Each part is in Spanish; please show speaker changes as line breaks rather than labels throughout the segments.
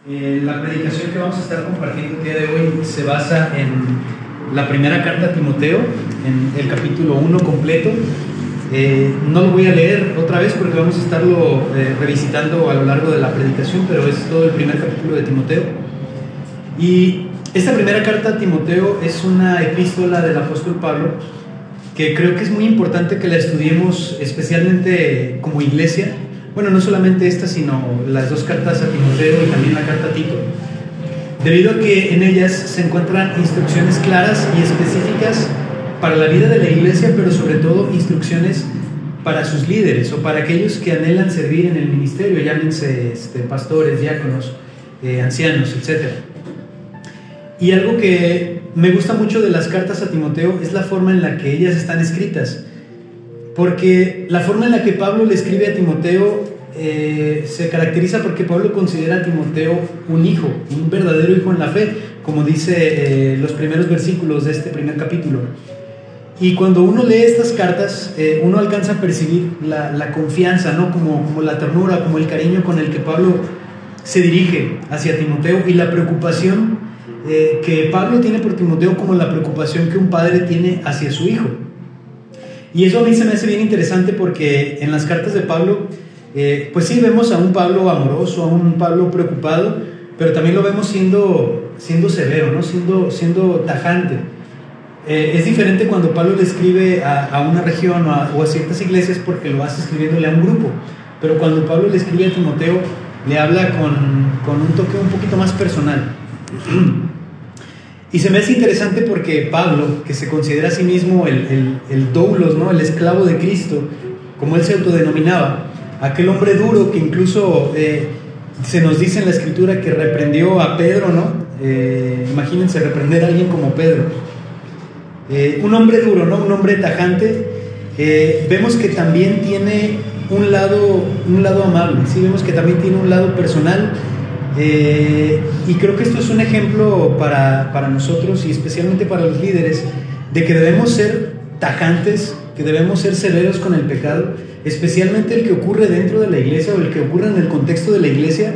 La predicación que vamos a estar compartiendo el día de hoy se basa en la primera carta a Timoteo, en el capítulo 1 completo. No lo voy a leer otra vez porque vamos a estarlo revisitando a lo largo de la predicación, pero es todo el primer capítulo de Timoteo. Y esta primera carta a Timoteo es una epístola del apóstol Pablo que creo que es muy importante que la estudiemos, especialmente como iglesia. Bueno, no solamente esta, sino las dos cartas a Timoteo y también la carta a Tito, debido a que en ellas se encuentran instrucciones claras y específicas para la vida de la iglesia, pero sobre todo instrucciones para sus líderes o para aquellos que anhelan servir en el ministerio, llámense pastores, diáconos, ancianos, etc. Y algo que me gusta mucho de las cartas a Timoteo es la forma en la que ellas están escritas, porque la forma en la que Pablo le escribe a Timoteo se caracteriza porque Pablo considera a Timoteo un hijo, un verdadero hijo en la fe, como dice los primeros versículos de este primer capítulo. Y cuando uno lee estas cartas, uno alcanza a percibir la confianza, ¿no? como la ternura, como el cariño con el que Pablo se dirige hacia Timoteo, y la preocupación que Pablo tiene por Timoteo como la preocupación que un padre tiene hacia su hijo. Y eso a mí se me hace bien interesante porque en las cartas de Pablo, pues sí vemos a un Pablo amoroso, a un Pablo preocupado, pero también lo vemos siendo severo, ¿no? siendo tajante. Es diferente cuando Pablo le escribe a una región o a ciertas iglesias porque lo hace escribiéndole a un grupo, pero cuando Pablo le escribe a Timoteo, le habla con un toque un poquito más personal. Y se me hace interesante porque Pablo, que se considera a sí mismo el doulos, ¿no? El esclavo de Cristo, como él se autodenominaba, aquel hombre duro que incluso se nos dice en la escritura que reprendió a Pedro, ¿no? Imagínense reprender a alguien como Pedro. Un hombre duro, ¿no? Un hombre tajante. Vemos que también tiene un lado amable, ¿sí? Vemos que también tiene un lado personal. Y creo que esto es un ejemplo para nosotros y especialmente para los líderes, de que debemos ser tajantes, que debemos ser severos con el pecado, especialmente el que ocurre dentro de la iglesia o el que ocurre en el contexto de la iglesia,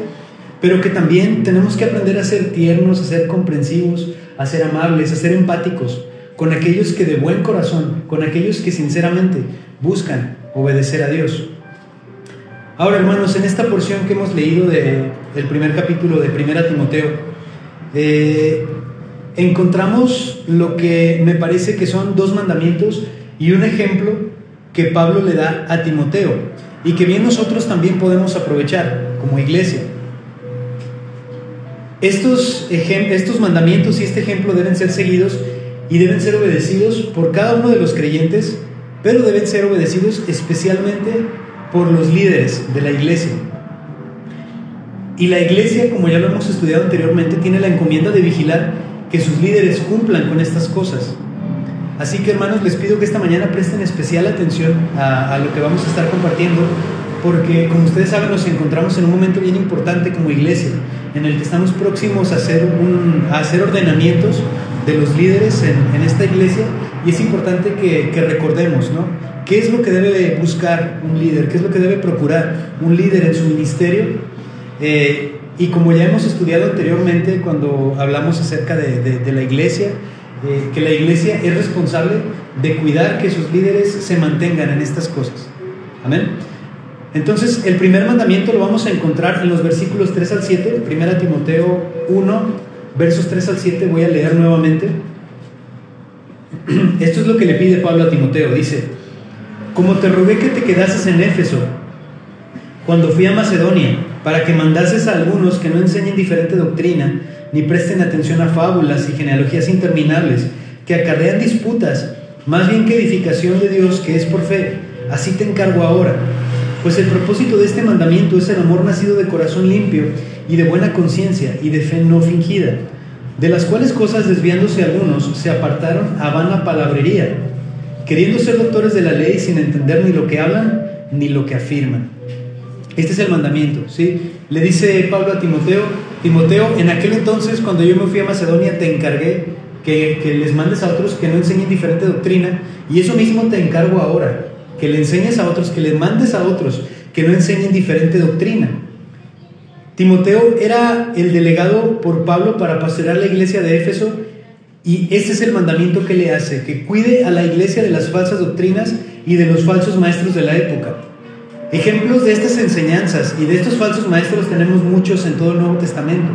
pero que también tenemos que aprender a ser tiernos, a ser comprensivos, a ser amables, a ser empáticos con aquellos que de buen corazón, con aquellos que sinceramente buscan obedecer a Dios. Ahora, hermanos, en esta porción que hemos leído del primer capítulo de 1 Timoteo, encontramos lo que me parece que son dos mandamientos y un ejemplo que Pablo le da a Timoteo y que bien nosotros también podemos aprovechar como iglesia. Estos mandamientos y este ejemplo deben ser seguidos y deben ser obedecidos por cada uno de los creyentes, pero deben ser obedecidos especialmente por los líderes de la iglesia. Y la iglesia, como ya lo hemos estudiado anteriormente, tiene la encomienda de vigilar que sus líderes cumplan con estas cosas. Así que, hermanos, les pido que esta mañana presten especial atención a lo que vamos a estar compartiendo, porque como ustedes saben, nos encontramos en un momento bien importante como iglesia, en el que estamos próximos a hacer ordenamientos de los líderes en esta iglesia, y es importante que recordemos, ¿no? ¿Qué es lo que debe buscar un líder? ¿Qué es lo que debe procurar un líder en su ministerio? Y como ya hemos estudiado anteriormente cuando hablamos acerca de la iglesia, que la iglesia es responsable de cuidar que sus líderes se mantengan en estas cosas. Amén. Entonces, el primer mandamiento lo vamos a encontrar en los versículos 3 al 7, 1 Timoteo 1, versos 3 al 7, voy a leer nuevamente. Esto es lo que le pide Pablo a Timoteo, dice: como te rogué que te quedases en Éfeso cuando fui a Macedonia, para que mandases a algunos que no enseñen diferente doctrina, ni presten atención a fábulas y genealogías interminables, que acarrean disputas, más bien que edificación de Dios, que es por fe, así te encargo ahora. Pues el propósito de este mandamiento es el amor nacido de corazón limpio y de buena conciencia y de fe no fingida, de las cuales cosas, desviándose algunos, se apartaron a vana palabrería, queriendo ser doctores de la ley sin entender ni lo que hablan ni lo que afirman. Este es el mandamiento, ¿sí? Le dice Pablo a Timoteo: Timoteo, en aquel entonces, cuando yo me fui a Macedonia, te encargué que les mandes a otros que no enseñen diferente doctrina, y eso mismo te encargo ahora, que le enseñes a otros, que les mandes a otros que no enseñen diferente doctrina. Timoteo era el delegado por Pablo para pastorear la iglesia de Éfeso, y ese es el mandamiento que le hace, que cuide a la iglesia de las falsas doctrinas y de los falsos maestros de la época. Ejemplos de estas enseñanzas y de estos falsos maestros tenemos muchos en todo el Nuevo Testamento.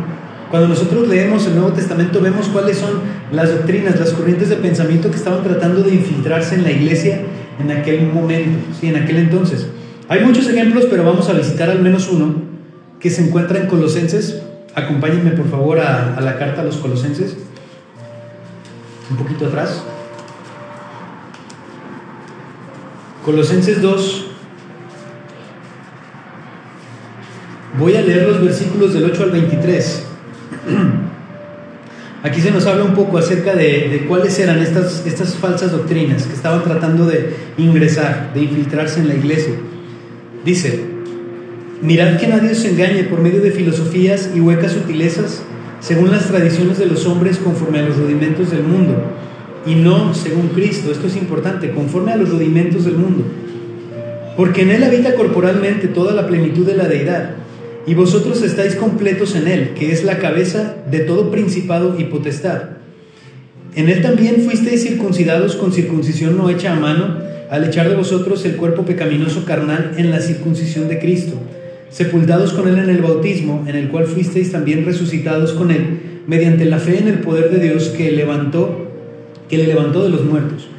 Cuando nosotros leemos el Nuevo Testamento vemos cuáles son las doctrinas, las corrientes de pensamiento que estaban tratando de infiltrarse en la iglesia en aquel momento, ¿sí? En aquel entonces. Hay muchos ejemplos, pero vamos a visitar al menos uno que se encuentra en Colosenses. Acompáñenme por favor a la carta a los Colosenses, un poquito atrás. Colosenses 2. Voy a leer los versículos del 8 al 23. Aquí se nos habla un poco acerca de cuáles eran estas falsas doctrinas que estaban tratando de ingresar, de infiltrarse en la iglesia. Dice: mirad que nadie os engañe por medio de filosofías y huecas sutilezas, según las tradiciones de los hombres, conforme a los rudimentos del mundo, y no según Cristo. Esto es importante, conforme a los rudimentos del mundo, porque en Él habita corporalmente toda la plenitud de la deidad, y vosotros estáis completos en Él, que es la cabeza de todo principado y potestad. En Él también fuisteis circuncidados con circuncisión no hecha a mano, al echar de vosotros el cuerpo pecaminoso carnal en la circuncisión de Cristo, sepultados con Él en el bautismo, en el cual fuisteis también resucitados con Él, mediante la fe en el poder de Dios que le levantó de los muertos.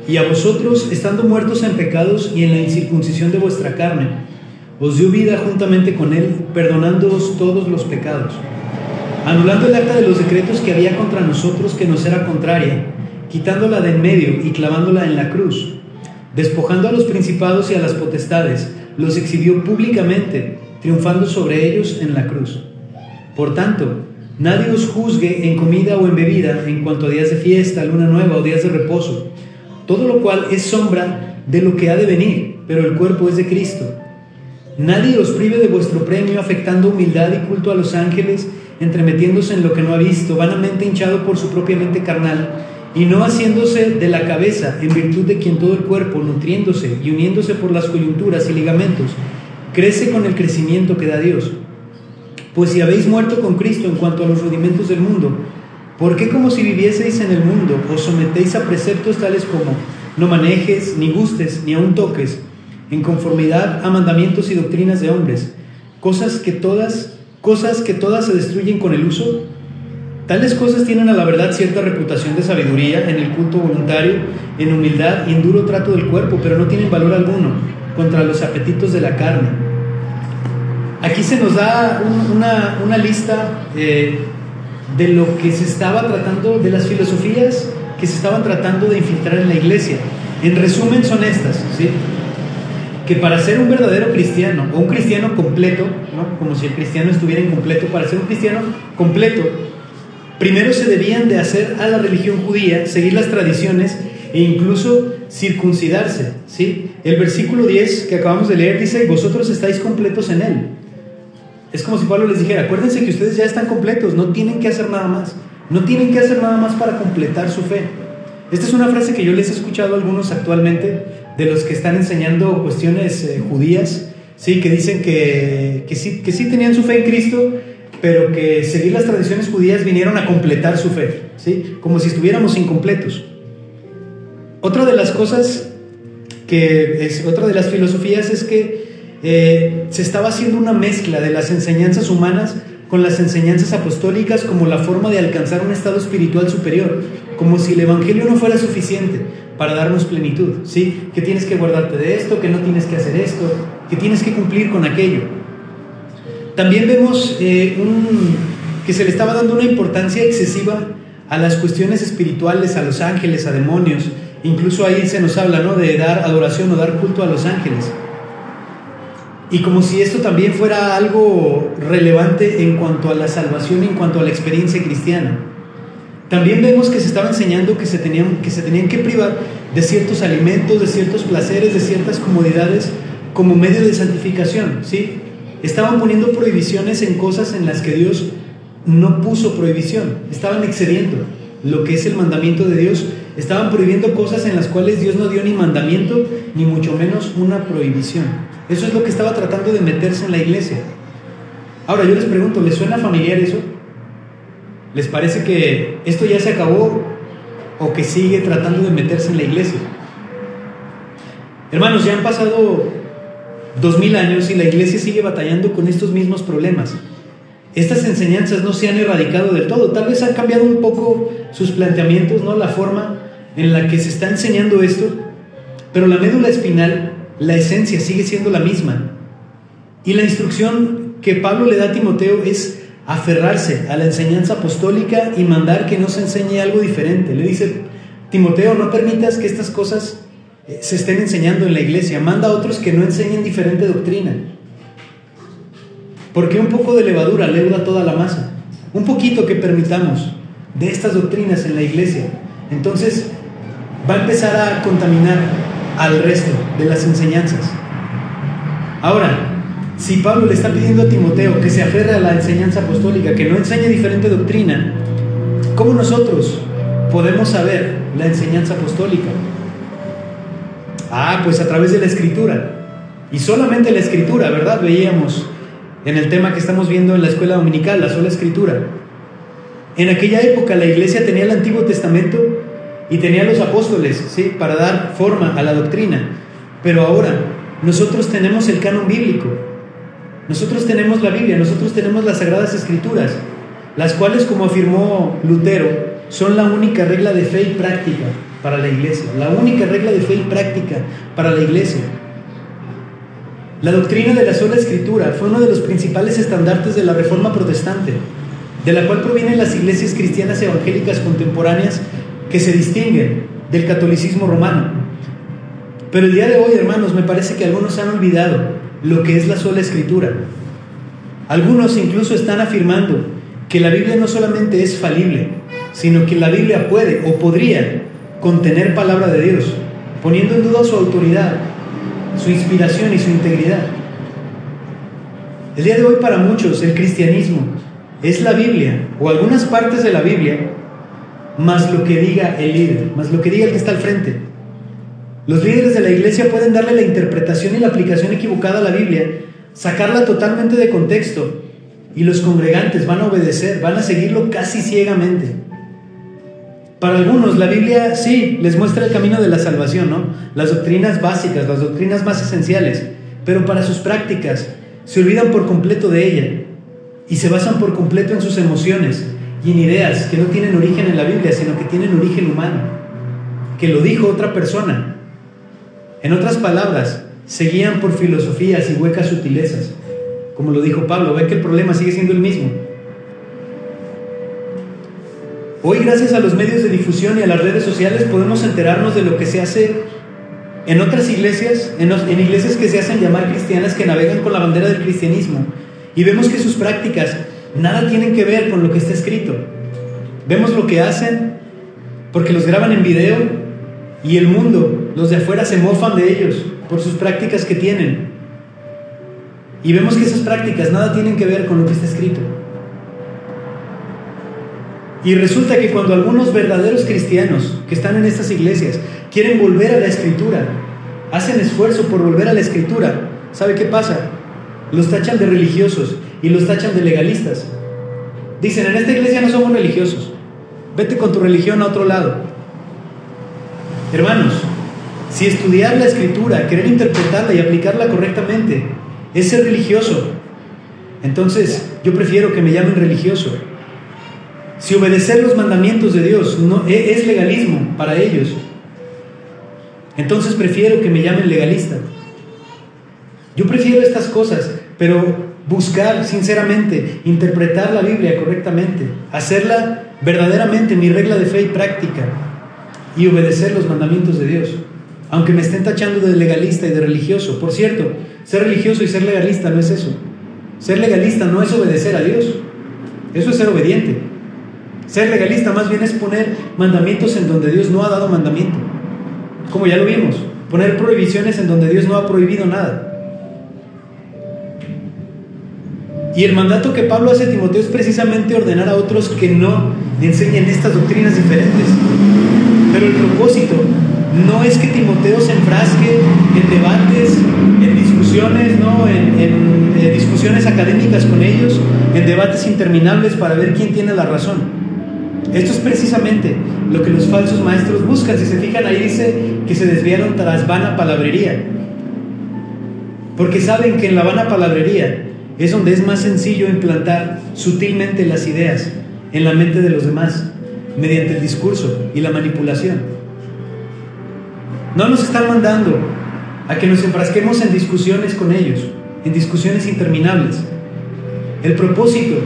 Y a vosotros, estando muertos en pecados y en la incircuncisión de vuestra carne, os dio vida juntamente con Él, perdonándoos todos los pecados, anulando el acta de los decretos que había contra nosotros, que nos era contraria, quitándola de en medio y clavándola en la cruz. Despojando a los principados y a las potestades, los exhibió públicamente, triunfando sobre ellos en la cruz. Por tanto, nadie os juzgue en comida o en bebida, en cuanto a días de fiesta, luna nueva o días de reposo, todo lo cual es sombra de lo que ha de venir, pero el cuerpo es de Cristo. Nadie os prive de vuestro premio, afectando humildad y culto a los ángeles, entremetiéndose en lo que no ha visto, vanamente hinchado por su propia mente carnal, y no haciéndose de la cabeza, en virtud de quien todo el cuerpo, nutriéndose y uniéndose por las coyunturas y ligamentos, crece con el crecimiento que da Dios. Pues si habéis muerto con Cristo en cuanto a los rudimentos del mundo, ¿por qué, como si vivieseis en el mundo, os sometéis a preceptos tales como no manejes, ni gustes, ni aun toques, en conformidad a mandamientos y doctrinas de hombres, cosas que todas se destruyen con el uso? Tales cosas tienen a la verdad cierta reputación de sabiduría en el culto voluntario, en humildad y en duro trato del cuerpo, pero no tienen valor alguno contra los apetitos de la carne. Aquí se nos da una lista de lo que se estaba tratando, de las filosofías que se estaban tratando de infiltrar en la iglesia. En resumen son estas, ¿sí? Que para ser un verdadero cristiano, o un cristiano completo, ¿no? Como si el cristiano estuviera incompleto, para ser un cristiano completo, primero se debían de hacer a la religión judía, seguir las tradiciones e incluso circuncidarse, ¿sí? El versículo 10 que acabamos de leer dice: vosotros estáis completos en Él. Es como si Pablo les dijera: acuérdense que ustedes ya están completos, no tienen que hacer nada más, no tienen que hacer nada más para completar su fe. Esta es una frase que yo les he escuchado a algunos actualmente, de los que están enseñando cuestiones judías, ¿sí? Que dicen que sí tenían su fe en Cristo, pero que seguir las tradiciones judías vinieron a completar su fe, ¿sí? Como si estuviéramos incompletos. Otra de las cosas otra de las filosofías es que se estaba haciendo una mezcla de las enseñanzas humanas con las enseñanzas apostólicas como la forma de alcanzar un estado espiritual superior, como si el evangelio no fuera suficiente para darnos plenitud, ¿sí? Que tienes que guardarte de esto, que no tienes que hacer esto, que tienes que cumplir con aquello. También vemos que se le estaba dando una importancia excesiva a las cuestiones espirituales, a los ángeles, a demonios. Incluso ahí se nos habla, ¿no?, de dar adoración o dar culto a los ángeles. Y como si esto también fuera algo relevante en cuanto a la salvación, en cuanto a la experiencia cristiana. También vemos que se estaba enseñando que se tenían que privar de ciertos alimentos, de ciertos placeres, de ciertas comodidades como medio de santificación, ¿sí? Estaban poniendo prohibiciones en cosas en las que Dios no puso prohibición. Estaban excediendo lo que es el mandamiento de Dios. Estaban prohibiendo cosas en las cuales Dios no dio ni mandamiento, ni mucho menos una prohibición. Eso es lo que estaba tratando de meterse en la iglesia. Ahora yo les pregunto, ¿les suena familiar eso? ¿Les parece que esto ya se acabó o que sigue tratando de meterse en la iglesia? Hermanos, ya han pasado 2000 años y la iglesia sigue batallando con estos mismos problemas. Estas enseñanzas no se han erradicado del todo, tal vez han cambiado un poco sus planteamientos, ¿no? La forma en la que se está enseñando esto, pero la médula espinal, la esencia sigue siendo la misma. Y la instrucción que Pablo le da a Timoteo es aferrarse a la enseñanza apostólica y mandar que no se enseñe algo diferente. Le dice: Timoteo, no permitas que estas cosas se estén enseñando en la iglesia, manda a otros que no enseñen diferente doctrina. Porque un poco de levadura leuda toda la masa. Un poquito que permitamos de estas doctrinas en la iglesia, entonces va a empezar a contaminar al resto de las enseñanzas. Ahora, si Pablo le está pidiendo a Timoteo que se aferre a la enseñanza apostólica, que no enseñe diferente doctrina, ¿cómo nosotros podemos saber la enseñanza apostólica? Pues a través de la Escritura. Y solamente la Escritura, ¿verdad? Veíamos en el tema que estamos viendo en la escuela dominical, la sola Escritura. En aquella época la iglesia tenía el Antiguo Testamento y tenía los apóstoles, ¿sí?, para dar forma a la doctrina. Pero ahora nosotros tenemos el canon bíblico. Nosotros tenemos la Biblia, nosotros tenemos las Sagradas Escrituras, las cuales, como afirmó Lutero, son la única regla de fe y práctica para la iglesia. La única regla de fe y práctica para la iglesia. La doctrina de la sola Escritura fue uno de los principales estandartes de la Reforma Protestante, de la cual provienen las iglesias cristianas evangélicas contemporáneas que se distinguen del catolicismo romano. Pero el día de hoy, hermanos, me parece que algunos han olvidado lo que es la sola Escritura. Algunos incluso están afirmando que la Biblia no solamente es falible, sino que la Biblia puede o podría contener palabra de Dios, poniendo en duda su autoridad, su inspiración y su integridad. El día de hoy, para muchos, el cristianismo es la Biblia o algunas partes de la Biblia más lo que diga el líder, más lo que diga el que está al frente. Los líderes de la iglesia pueden darle la interpretación y la aplicación equivocada a la Biblia, sacarla totalmente de contexto, y los congregantes van a obedecer, van a seguirlo casi ciegamente. Para algunos la Biblia sí les muestra el camino de la salvación, ¿no? Las doctrinas básicas, las doctrinas más esenciales, pero para sus prácticas se olvidan por completo de ella y se basan por completo en sus emociones y en ideas que no tienen origen en la Biblia, sino que tienen origen humano, que lo dijo otra persona. En otras palabras, se guían por filosofías y huecas sutilezas. Como lo dijo Pablo, ve que el problema sigue siendo el mismo. Hoy, gracias a los medios de difusión y a las redes sociales, podemos enterarnos de lo que se hace en otras iglesias, en iglesias que se hacen llamar cristianas, que navegan con la bandera del cristianismo, y vemos que sus prácticas nada tienen que ver con lo que está escrito. Vemos lo que hacen porque los graban en video, y el mundo, los de afuera, se mofan de ellos por sus prácticas que tienen. Y vemos que esas prácticas nada tienen que ver con lo que está escrito. Y resulta que cuando algunos verdaderos cristianos que están en estas iglesias quieren volver a la Escritura, hacen esfuerzo por volver a la Escritura, ¿sabe qué pasa? Los tachan de religiosos y los tachan de legalistas. Dicen: en esta iglesia no somos religiosos, vete con tu religión a otro lado. Hermanos, si estudiar la Escritura, querer interpretarla y aplicarla correctamente es ser religioso, entonces yo prefiero que me llamen religioso. Si obedecer los mandamientos de Dios no es legalismo para ellos, entonces prefiero que me llamen legalista. Yo prefiero estas cosas, pero buscar sinceramente, interpretar la Biblia correctamente, hacerla verdaderamente mi regla de fe y práctica, y obedecer los mandamientos de Dios, aunque me estén tachando de legalista y de religioso. Por cierto, ser religioso y ser legalista no es eso. Ser legalista no es obedecer a Dios, eso es ser obediente. Ser legalista más bien es poner mandamientos en donde Dios no ha dado mandamiento, como ya lo vimos, poner prohibiciones en donde Dios no ha prohibido nada. Y el mandato que Pablo hace a Timoteo es precisamente ordenar a otros que no enseñen estas doctrinas diferentes. Pero el propósito no es que Timoteo se enfrasque en debates, en discusiones discusiones, ¿no? en discusiones académicas con ellos, en debates interminables para ver quién tiene la razón. Esto es precisamente lo que los falsos maestros buscan. Si se fijan, ahí dice que se desviaron tras vana palabrería, porque saben que en la vana palabrería es donde es más sencillo implantar sutilmente las ideas en la mente de los demás, mediante el discurso y la manipulación. No nos están mandando a que nos enfrasquemos en discusiones con ellos, en discusiones interminables. El propósito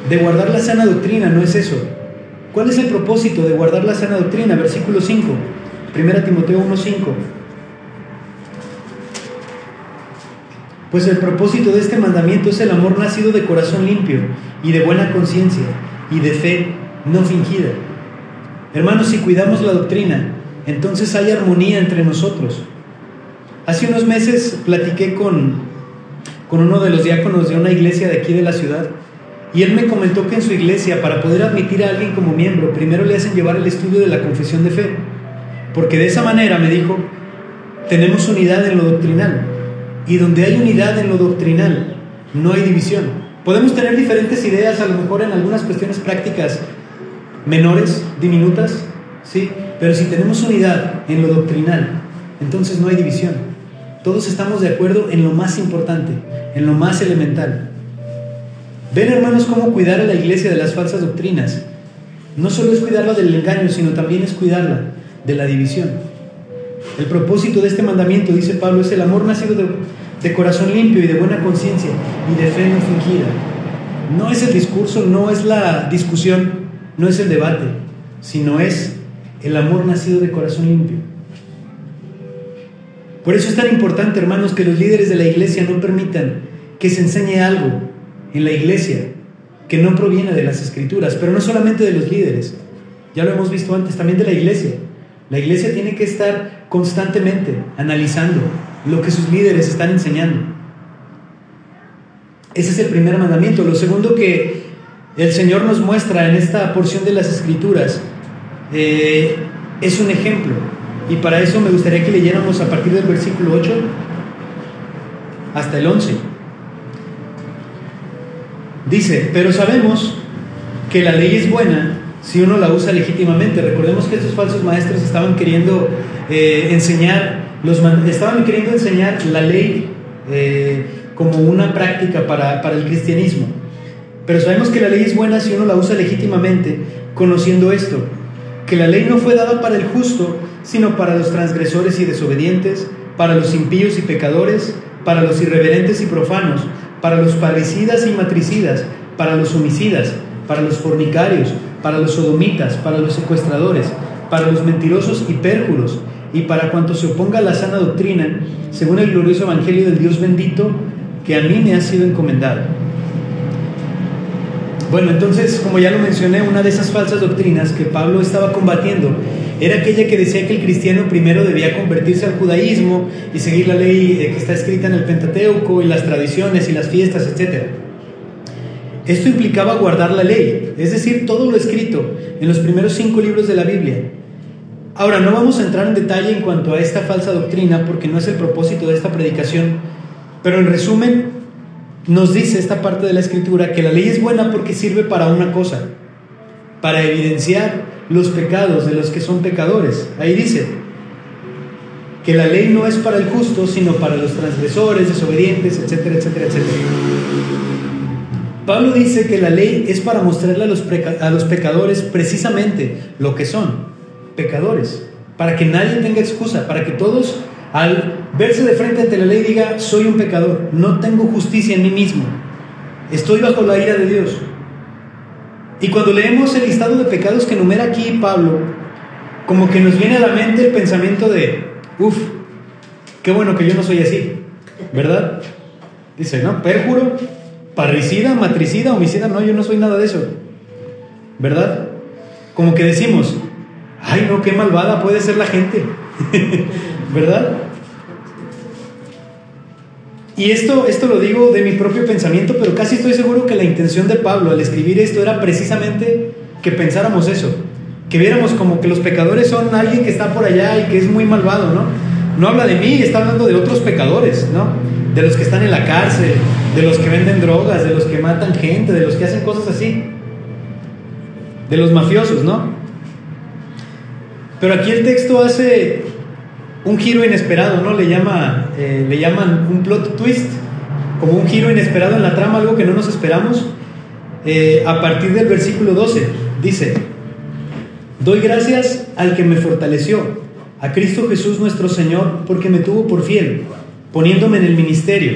de guardar la sana doctrina no es eso. ¿Cuál es el propósito de guardar la sana doctrina? Versículo 5, 1 Timoteo 1:5. Pues el propósito de este mandamiento es el amor nacido de corazón limpio y de buena conciencia y de fe no fingida. Hermanos, si cuidamos la doctrina, entonces hay armonía entre nosotros. Hace unos meses platiqué con uno de los diáconos de una iglesia de aquí de la ciudad, y él me comentó que en su iglesia, para poder admitir a alguien como miembro, primero le hacen llevar el estudio de la confesión de fe, porque de esa manera, me dijo, tenemos unidad en lo doctrinal, y donde hay unidad en lo doctrinal no hay división. Podemos tener diferentes ideas, a lo mejor en algunas cuestiones prácticas menores, diminutas, ¿sí? Pero si tenemos unidad en lo doctrinal, entonces no hay división. Todos estamos de acuerdo en lo más importante, en lo más elemental. Ven, hermanos, cómo cuidar a la iglesia de las falsas doctrinas. No solo es cuidarla del engaño, sino también es cuidarla de la división. El propósito de este mandamiento, dice Pablo, es el amor nacido de corazón limpio y de buena conciencia y de fe no fingida. No es el discurso, no es la discusión, no es el debate, sino es el amor nacido de corazón limpio. Por eso es tan importante, hermanos, que los líderes de la iglesia no permitan que se enseñe algo en la iglesia que no proviene de las Escrituras, pero no solamente de los líderes, ya lo hemos visto antes, también de la iglesia. La iglesia tiene que estar constantemente analizando lo que sus líderes están enseñando. Ese es el primer mandamiento. Lo segundo que el Señor nos muestra en esta porción de las Escrituras es un ejemplo, y para eso me gustaría que leyéramos a partir del versículo 8 hasta el 11. Dice: pero sabemos que la ley es buena si uno la usa legítimamente. Recordemos que estos falsos maestros estaban queriendo enseñar la ley como una práctica para el cristianismo. Pero sabemos que la ley es buena si uno la usa legítimamente, conociendo esto, que la ley no fue dada para el justo, sino para los transgresores y desobedientes, para los impíos y pecadores, para los irreverentes y profanos, para los parricidas y matricidas, para los homicidas, para los fornicarios, para los sodomitas, para los secuestradores, para los mentirosos y pérjuros, y para cuanto se oponga a la sana doctrina, según el glorioso evangelio del Dios bendito, que a mí me ha sido encomendado. Bueno, entonces, como ya lo mencioné, una de esas falsas doctrinas que Pablo estaba combatiendo era aquella que decía que el cristiano primero debía convertirse al judaísmo y seguir la ley que está escrita en el Pentateuco y las tradiciones y las fiestas, etc. Esto implicaba guardar la ley, es decir, todo lo escrito en los primeros 5 libros de la Biblia. Ahora, no vamos a entrar en detalle en cuanto a esta falsa doctrina porque no es el propósito de esta predicación, pero en resumen nos dice esta parte de la Escritura que la ley es buena porque sirve para una cosa: para evidenciar los pecados de los que son pecadores. Ahí dice que la ley no es para el justo, sino para los transgresores, desobedientes, etcétera, etcétera, etcétera. Pablo dice que la ley es para mostrarle a los pecadores precisamente lo que son, pecadores, para que nadie tenga excusa, para que todos, al verse de frente ante la ley, diga: soy un pecador, no tengo justicia en mí mismo, estoy bajo la ira de Dios. Y cuando leemos el listado de pecados que enumera aquí Pablo, como que nos viene a la mente el pensamiento de: qué bueno que yo no soy así, ¿verdad? Dice, ¿no? Pérjuro, parricida, matricida, homicida, no, yo no soy nada de eso, ¿verdad? Como que decimos: ay, no, qué malvada puede ser la gente, ¿verdad? Y esto lo digo de mi propio pensamiento, pero casi estoy seguro que la intención de Pablo al escribir esto era precisamente que pensáramos eso, que viéramos como que los pecadores son alguien que está por allá y que es muy malvado, ¿no? No habla de mí, está hablando de otros pecadores, ¿no? de los que están en la cárcel, de los que venden drogas, de los que matan gente, de los que hacen cosas así, de los mafiosos, ¿no? Pero aquí el texto hace un giro inesperado, ¿no? Le llaman un plot twist, como un giro inesperado en la trama, algo que no nos esperamos. A partir del versículo 12 dice: doy gracias al que me fortaleció, a Cristo Jesús nuestro Señor, porque me tuvo por fiel, poniéndome en el ministerio,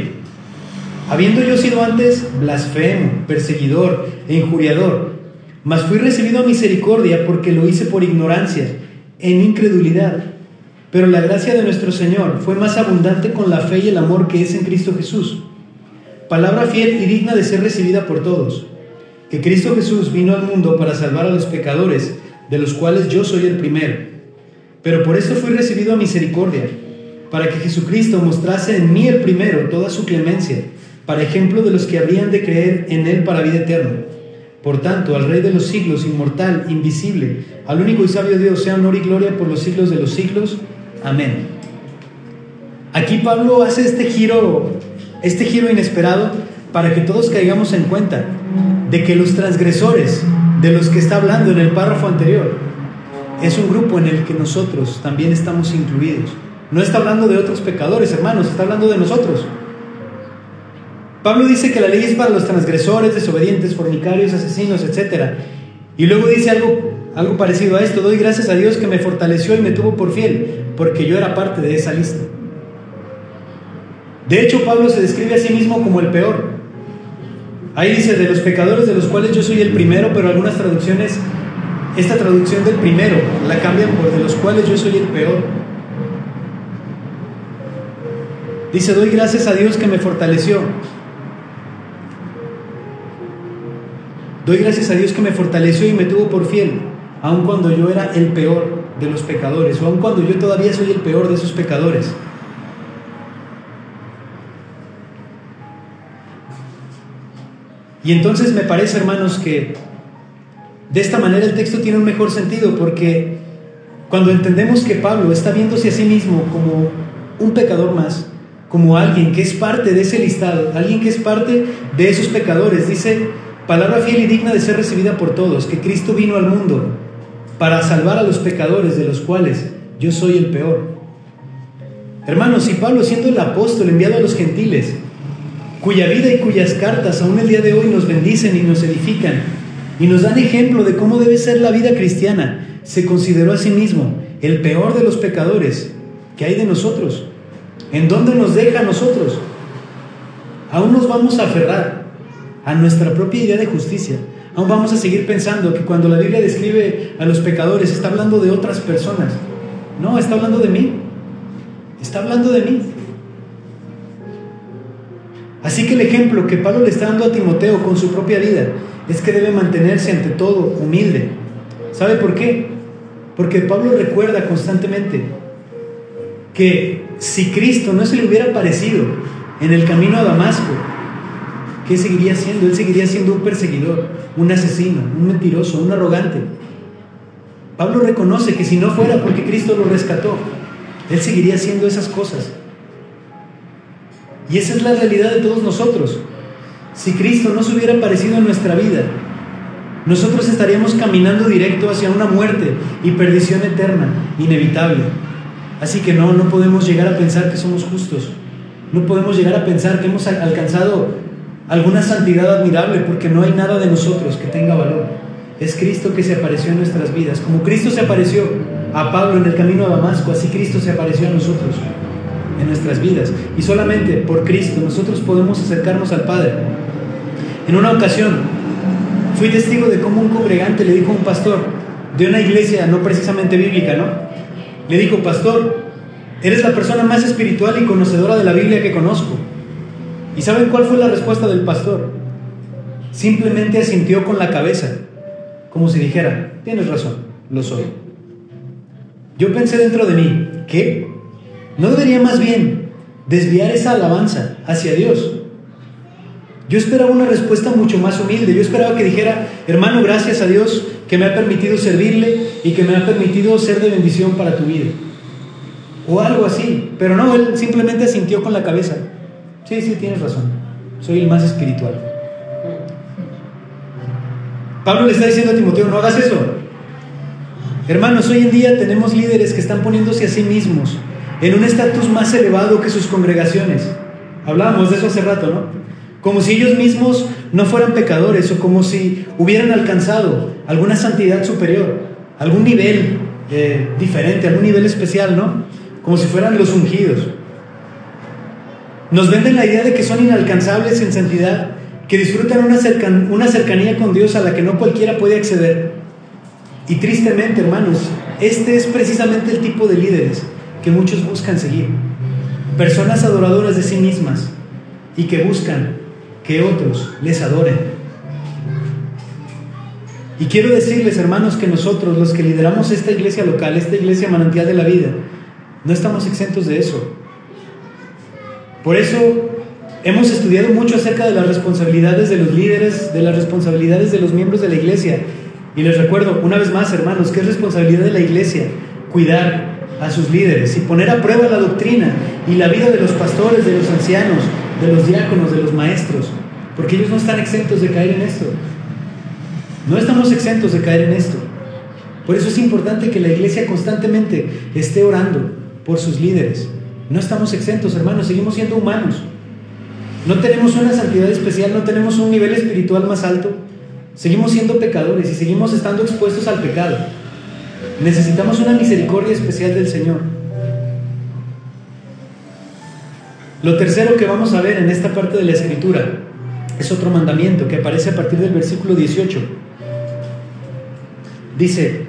habiendo yo sido antes blasfemo, perseguidor e injuriador, mas fui recibido a misericordia porque lo hice por ignorancia, en incredulidad. Pero la gracia de nuestro Señor fue más abundante con la fe y el amor que es en Cristo Jesús. Palabra fiel y digna de ser recibida por todos, que Cristo Jesús vino al mundo para salvar a los pecadores, de los cuales yo soy el primero. Pero por esto fui recibido a misericordia, para que Jesucristo mostrase en mí el primero toda su clemencia, para ejemplo de los que habrían de creer en Él para vida eterna. Por tanto, al Rey de los siglos, inmortal, invisible, al único y sabio Dios, sea honor y gloria por los siglos de los siglos. Amén. Aquí Pablo hace este giro inesperado para que todos caigamos en cuenta de que los transgresores de los que está hablando en el párrafo anterior es un grupo en el que nosotros también estamos incluidos. No está hablando de otros pecadores, hermanos, está hablando de nosotros. Pablo dice que la ley es para los transgresores, desobedientes, fornicarios, asesinos, etc. Y luego dice algo parecido a esto: doy gracias a Dios que me fortaleció y me tuvo por fiel, porque yo era parte de esa lista. De hecho, Pablo se describe a sí mismo como el peor. Ahí dice: de los pecadores de los cuales yo soy el primero, pero algunas traducciones, esta traducción del primero la cambian por de los cuales yo soy el peor. Dice: doy gracias a Dios que me fortaleció. Doy gracias a Dios que me fortaleció y me tuvo por fiel, aun cuando yo era el peor de los pecadores, o aun cuando yo todavía soy el peor de esos pecadores. Y entonces me parece, hermanos, que de esta manera el texto tiene un mejor sentido, porque cuando entendemos que Pablo está viéndose a sí mismo como un pecador más, como alguien que es parte de ese listado, alguien que es parte de esos pecadores, dice: palabra fiel y digna de ser recibida por todos, que Cristo vino al mundo para salvar a los pecadores, de los cuales yo soy el peor. Hermanos, si Pablo, siendo el apóstol enviado a los gentiles, cuya vida y cuyas cartas aún el día de hoy nos bendicen y nos edifican y nos dan ejemplo de cómo debe ser la vida cristiana, se consideró a sí mismo el peor de los pecadores, ¿qué hay de nosotros? ¿En dónde nos deja a nosotros? Aún nos vamos a aferrar a nuestra propia idea de justicia. Aún vamos a seguir pensando que cuando la Biblia describe a los pecadores está hablando de otras personas. No, está hablando de mí. Está hablando de mí. Así que el ejemplo que Pablo le está dando a Timoteo con su propia vida es que debe mantenerse ante todo humilde. ¿Sabe por qué? Porque Pablo recuerda constantemente que si Cristo no se le hubiera aparecido en el camino a Damasco, ¿qué seguiría siendo? Él seguiría siendo un perseguidor, un asesino, un mentiroso, un arrogante. Pablo reconoce que si no fuera porque Cristo lo rescató, él seguiría haciendo esas cosas. Y esa es la realidad de todos nosotros. Si Cristo no se hubiera aparecido en nuestra vida, nosotros estaríamos caminando directo hacia una muerte y perdición eterna, inevitable. Así que no podemos llegar a pensar que somos justos. No podemos llegar a pensar que hemos alcanzado alguna santidad admirable, porque no hay nada de nosotros que tenga valor. Es Cristo que se apareció en nuestras vidas. Como Cristo se apareció a Pablo en el camino a Damasco, así Cristo se apareció a nosotros en nuestras vidas. Y solamente por Cristo nosotros podemos acercarnos al Padre. En una ocasión fui testigo de cómo un congregante le dijo a un pastor de una iglesia no precisamente bíblica, ¿no? Le dijo: pastor, eres la persona más espiritual y conocedora de la Biblia que conozco. ¿Y saben cuál fue la respuesta del pastor? Simplemente asintió con la cabeza, como si dijera: tienes razón, lo soy. Yo pensé dentro de mí: ¿qué? ¿No debería más bien desviar esa alabanza hacia Dios? Yo esperaba una respuesta mucho más humilde. Yo esperaba que dijera: hermano, gracias a Dios que me ha permitido servirle y que me ha permitido ser de bendición para tu vida, o algo así. Pero no, él simplemente asintió con la cabeza. Sí, tienes razón, soy el más espiritual. Pablo le está diciendo a Timoteo, no hagas eso. Hermanos, hoy en día tenemos líderes que están poniéndose a sí mismos en un estatus más elevado que sus congregaciones. Hablábamos de eso hace rato, ¿no? Como si ellos mismos no fueran pecadores, o como si hubieran alcanzado alguna santidad superior, algún nivel diferente, algún nivel especial, ¿no? Como si fueran los ungidos. Nos venden la idea de que son inalcanzables en santidad, que disfrutan una cercanía con Dios a la que no cualquiera puede acceder. Y tristemente, hermanos, este es precisamente el tipo de líderes que muchos buscan seguir. Personas adoradoras de sí mismas y que buscan que otros les adoren. Y quiero decirles, hermanos, que nosotros, los que lideramos esta iglesia local, esta iglesia manantial de la vida, no estamos exentos de eso. Por eso hemos estudiado mucho acerca de las responsabilidades de los líderes, de las responsabilidades de los miembros de la iglesia. Y les recuerdo, una vez más, hermanos, que es responsabilidad de la iglesia cuidar a sus líderes y poner a prueba la doctrina y la vida de los pastores, de los ancianos, de los diáconos, de los maestros, porque ellos no están exentos de caer en esto. No estamos exentos de caer en esto. Por eso es importante que la iglesia constantemente esté orando por sus líderes. No estamos exentos, hermanos, seguimos siendo humanos. No tenemos una santidad especial, no tenemos un nivel espiritual más alto. Seguimos siendo pecadores y seguimos estando expuestos al pecado. Necesitamos una misericordia especial del Señor. Lo tercero que vamos a ver en esta parte de la Escritura es otro mandamiento que aparece a partir del versículo 18. Dice: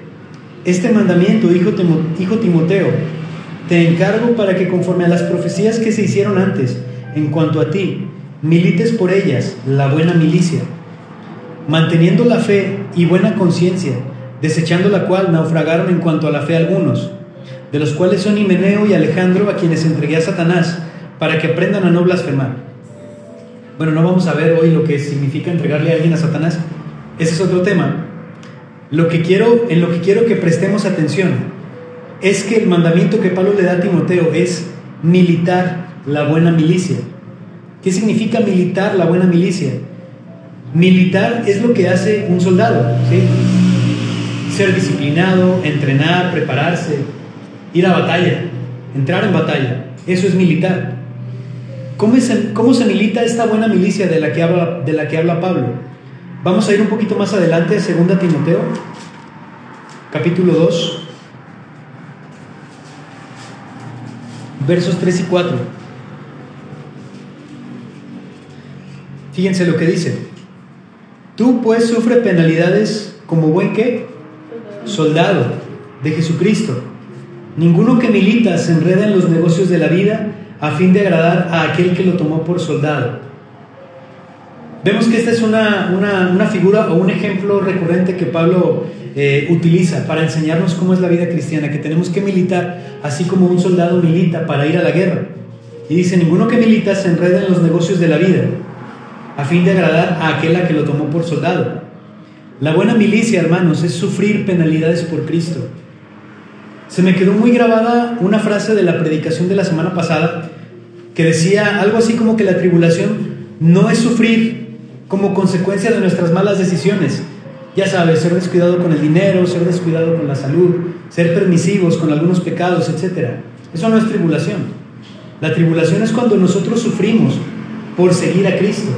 este mandamiento, hijo Timoteo, te encargo para que conforme a las profecías que se hicieron antes, en cuanto a ti, milites por ellas la buena milicia, manteniendo la fe y buena conciencia, desechando la cual naufragaron en cuanto a la fe algunos, de los cuales son Himeneo y Alejandro, a quienes entregué a Satanás, para que aprendan a no blasfemar. Bueno, no vamos a ver hoy lo que significa entregarle a alguien a Satanás. Ese es otro tema. En lo que quiero que prestemos atención es que el mandamiento que Pablo le da a Timoteo es militar la buena milicia. ¿Qué significa militar la buena milicia? Militar es lo que hace un soldado, ¿sí? Ser disciplinado, entrenar, prepararse, ir a batalla, entrar en batalla. Eso es militar. ¿Cómo se milita esta buena milicia de la que habla Pablo? Vamos a ir un poquito más adelante a 2 Timoteo, capítulo 2, versos 3 y 4. Fíjense lo que dice: tú pues sufre penalidades como buen ¿qué? Soldado de Jesucristo. Ninguno que milita se enreda en los negocios de la vida a fin de agradar a aquel que lo tomó por soldado. Vemos que esta es una figura o un ejemplo recurrente que Pablo utiliza para enseñarnos cómo es la vida cristiana, que tenemos que militar así como un soldado milita para ir a la guerra. Y dice: ninguno que milita se enreda en los negocios de la vida a fin de agradar a aquel a que lo tomó por soldado. La buena milicia, hermanos, es sufrir penalidades por Cristo. Se me quedó muy grabada una frase de la predicación de la semana pasada que decía algo así como que la tribulación no es sufrir como consecuencia de nuestras malas decisiones. Ya sabes, ser descuidado con el dinero, ser descuidado con la salud, ser permisivos con algunos pecados, etc. Eso no es tribulación. La tribulación es cuando nosotros sufrimos por seguir a Cristo,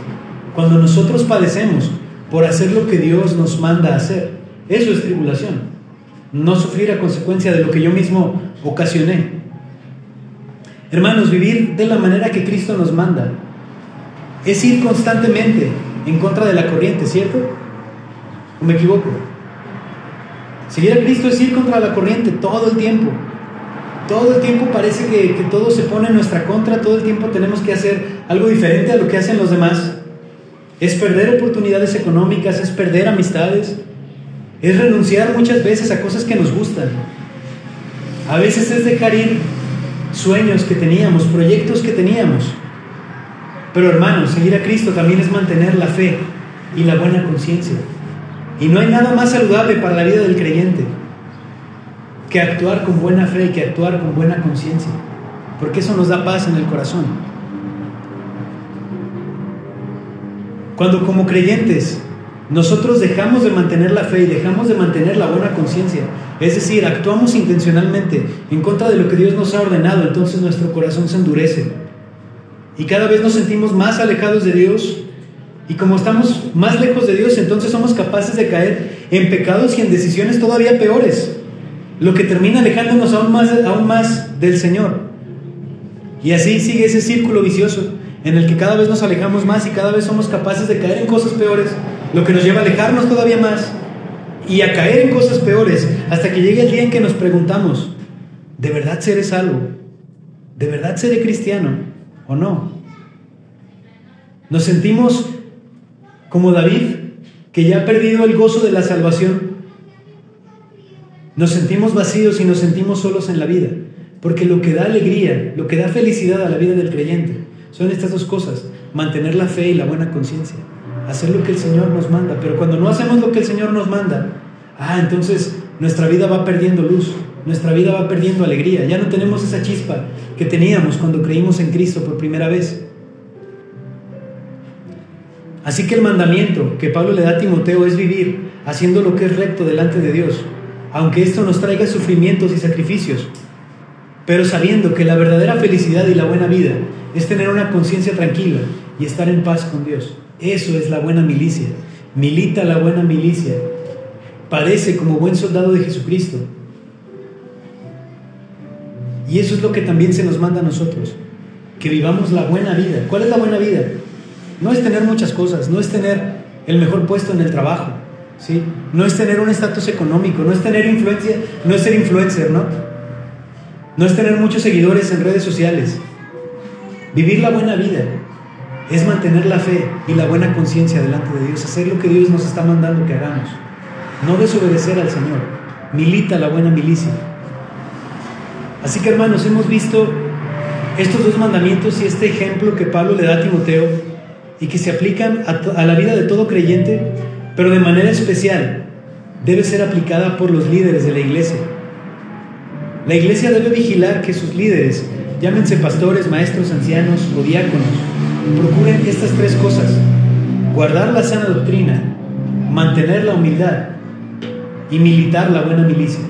cuando nosotros padecemos por hacer lo que Dios nos manda hacer. Eso es tribulación. No sufrir a consecuencia de lo que yo mismo ocasioné. Hermanos, vivir de la manera que Cristo nos manda es ir constantemente en contra de la corriente, ¿cierto? ¿O me equivoco? Seguir a Cristo es ir contra la corriente todo el tiempo. Todo el tiempo parece que todo se pone en nuestra contra. Todo el tiempo tenemos que hacer algo diferente a lo que hacen los demás. Es perder oportunidades económicas, es perder amistades, es renunciar muchas veces a cosas que nos gustan. A veces es dejar ir sueños que teníamos, proyectos que teníamos. Pero hermanos, seguir a Cristo también es mantener la fe y la buena conciencia. Y no hay nada más saludable para la vida del creyente que actuar con buena fe y que actuar con buena conciencia, porque eso nos da paz en el corazón. Cuando como creyentes nosotros dejamos de mantener la fe y dejamos de mantener la buena conciencia, es decir, actuamos intencionalmente en contra de lo que Dios nos ha ordenado, entonces nuestro corazón se endurece y cada vez nos sentimos más alejados de Dios, y como estamos más lejos de Dios, entonces somos capaces de caer en pecados y en decisiones todavía peores, lo que termina alejándonos aún más del Señor. Y así sigue ese círculo vicioso en el que cada vez nos alejamos más y cada vez somos capaces de caer en cosas peores, lo que nos lleva a alejarnos todavía más y a caer en cosas peores, hasta que llegue el día en que nos preguntamos: ¿de verdad seré salvo? ¿De verdad seré cristiano o no? Nos sentimos como David, que ya ha perdido el gozo de la salvación. Nos sentimos vacíos y nos sentimos solos en la vida, porque lo que da alegría, lo que da felicidad a la vida del creyente son estas dos cosas: mantener la fe y la buena conciencia, hacer lo que el Señor nos manda. Pero cuando no hacemos lo que el Señor nos manda, entonces nuestra vida va perdiendo luz, nuestra vida va perdiendo alegría, ya no tenemos esa chispa que teníamos cuando creímos en Cristo por primera vez. Así que el mandamiento que Pablo le da a Timoteo es vivir haciendo lo que es recto delante de Dios, aunque esto nos traiga sufrimientos y sacrificios, pero sabiendo que la verdadera felicidad y la buena vida es tener una conciencia tranquila y estar en paz con Dios. Eso es la buena milicia. Milita la buena milicia, padece como buen soldado de Jesucristo. Y eso es lo que también se nos manda a nosotros, que vivamos la buena vida. ¿Cuál es la buena vida? No es tener muchas cosas, no es tener el mejor puesto en el trabajo, ¿sí? No es tener un estatus económico, no es tener influencia, no es ser influencer, ¿no? No es tener muchos seguidores en redes sociales. Vivir la buena vida es mantener la fe y la buena conciencia delante de Dios, hacer lo que Dios nos está mandando que hagamos, no desobedecer al Señor. Milita la buena milicia. Así que, hermanos, hemos visto estos dos mandamientos y este ejemplo que Pablo le da a Timoteo y que se aplican a la vida de todo creyente, pero de manera especial debe ser aplicada por los líderes de la iglesia. La iglesia debe vigilar que sus líderes, llámense pastores, maestros, ancianos o diáconos, procuren estas tres cosas: guardar la sana doctrina, mantener la humildad y militar la buena milicia.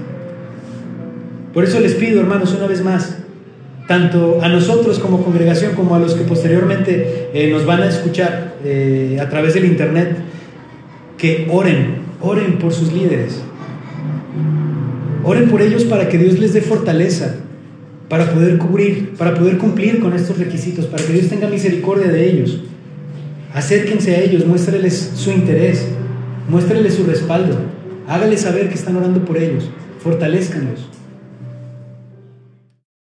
Por eso les pido, hermanos, una vez más, tanto a nosotros como congregación como a los que posteriormente nos van a escuchar a través del internet, que oren por sus líderes. Oren por ellos para que Dios les dé fortaleza para poder cumplir con estos requisitos, para que Dios tenga misericordia de ellos. Acérquense a ellos, muéstreles su interés, muéstreles su respaldo, hágales saber que están orando por ellos, fortalézcanlos.